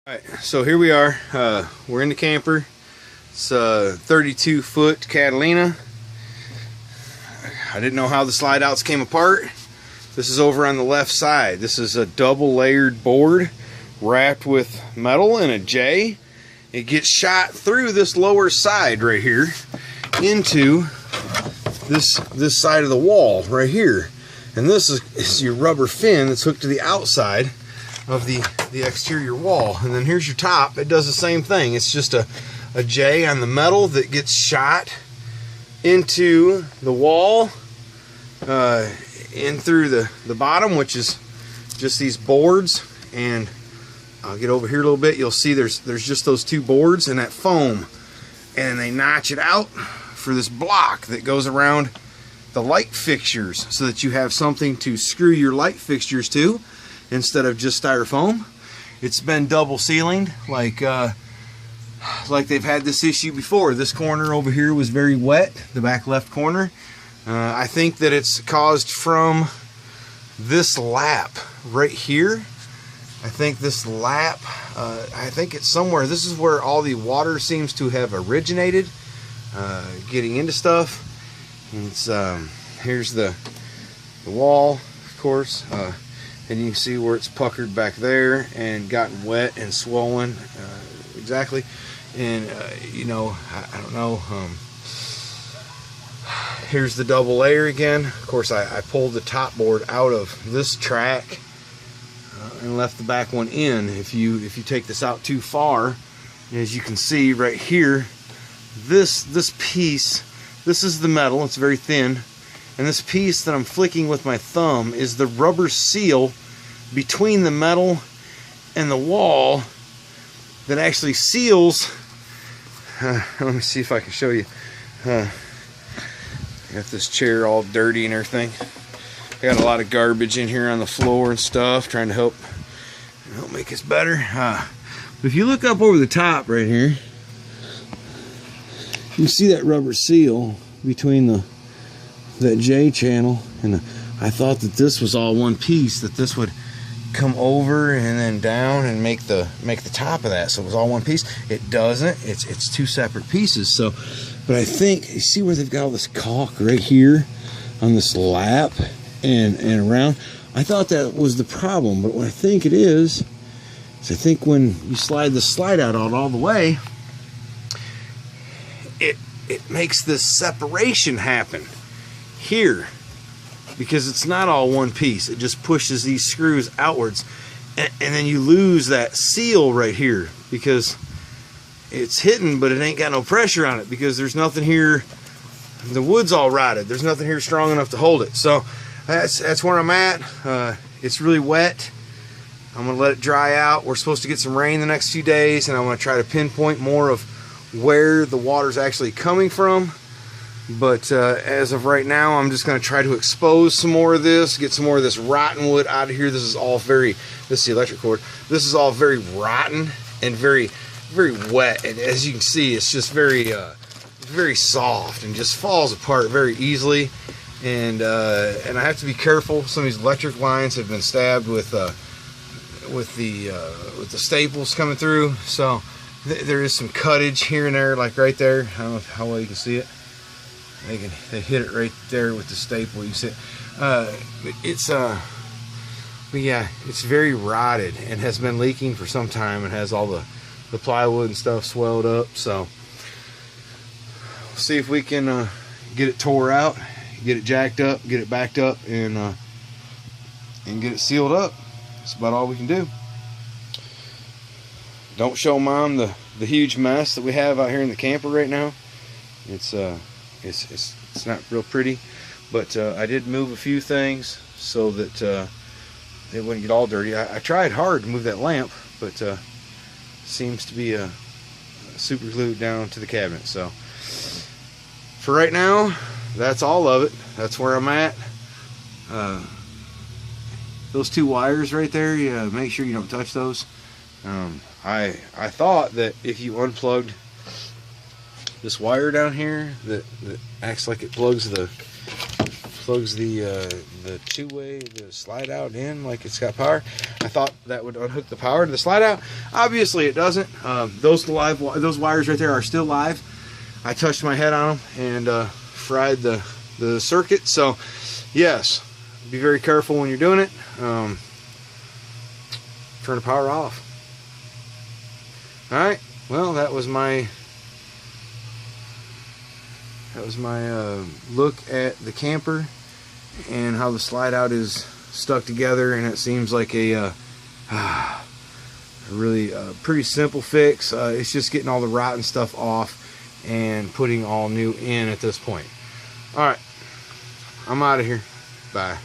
Alright, so here we are. We're in the camper. It's a 32-foot Catalina. I didn't know how the slide outs came apart. This is over on the left side. This is a double layered board wrapped with metal and a J. It gets shot through this lower side right here into this side of the wall right here. And this is your rubber fin that's hooked to the outside of the exterior wall. And then here's your top. It does the same thing. It's just a J on the metal that gets shot into the wall, in through the bottom, which is just these boards. And I'll get over here a little bit. You'll see there's just those two boards and that foam, and they notch it out for this block that goes around the light fixtures so that you have something to screw your light fixtures to instead of just styrofoam. It's been double ceilinged like they've had this issue before. This corner over here was very wet, the back left corner. I think that it's caused from this lap right here. I think this lap, I think it's somewhere, this is where all the water seems to have originated, getting into stuff. And it's, here's the wall, of course, and you can see where it's puckered back there and gotten wet and swollen, exactly. And you know, I don't know, here's the double layer again. Of course, I pulled the top board out of this track and left the back one in. If you take this out too far, as you can see right here, this piece, this is the metal, it's very thin, and this piece that I'm flicking with my thumb is the rubber seal between the metal and the wall that actually seals. Let me see if I can show you. I got this chair all dirty and everything. I got a lot of garbage in here on the floor and stuff, trying to help make this better. But if you look up over the top right here, you see that rubber seal between that J channel, and I thought that this was all one piece, that this would come over and then down and make the top of that, so it was all one piece. It doesn't. It's two separate pieces. So, but I think you see where they've got all this caulk right here on this lap and around. I thought that was the problem, but what I think it is I think when you slide the slide out all the way, it makes this separation happen here, because it's not all one piece. It just pushes these screws outwards, and then you lose that seal right here because it's hitting, but it ain't got no pressure on it because there's nothing here. The wood's all rotted. There's nothing here strong enough to hold it. So that's where I'm at. It's really wet. I'm gonna let it dry out. We're supposed to get some rain the next few days, and I'm gonna try to pinpoint more of where the water's actually coming from. But as of right now, I'm just going to try to expose some more of this, get some more of this rotten wood out of here. This is all this is the electric cord. This is all very rotten and very, very wet. And as you can see, it's just very, very soft and just falls apart very easily. And I have to be careful. Some of these electric lines have been stabbed with the staples coming through. So there is some cuttage here and there, like right there. I don't know how well you can see it. They hit it right there with the staple. You see, but yeah, it's very rotted and has been leaking for some time. It has all the plywood and stuff swelled up. So we'll see if we can get it tore out, get it jacked up, get it backed up, and get it sealed up. That's about all we can do. Don't show Mom the huge mess that we have out here in the camper right now. It's not real pretty, but I did move a few things so that it wouldn't get all dirty. I tried hard to move that lamp, but seems to be super glued down to the cabinet. So for right now, that's all of it. That's where I'm at. Those two wires right there, yeah, make sure you don't touch those. I thought that if you unplugged this wire down here that acts like it plugs plugs the two-way, the slide out in like it's got power. I thought that would unhook the power to the slide out. Obviously it doesn't. Those wires right there are still live. I touched my head on them and fried the circuit. So yes, be very careful when you're doing it. Turn the power off. Alright, well, that was my look at the camper and how the slide out is stuck together, and it seems like a really pretty simple fix. It's just getting all the rotten stuff off and putting all new in at this point. Alright, I'm out of here. Bye.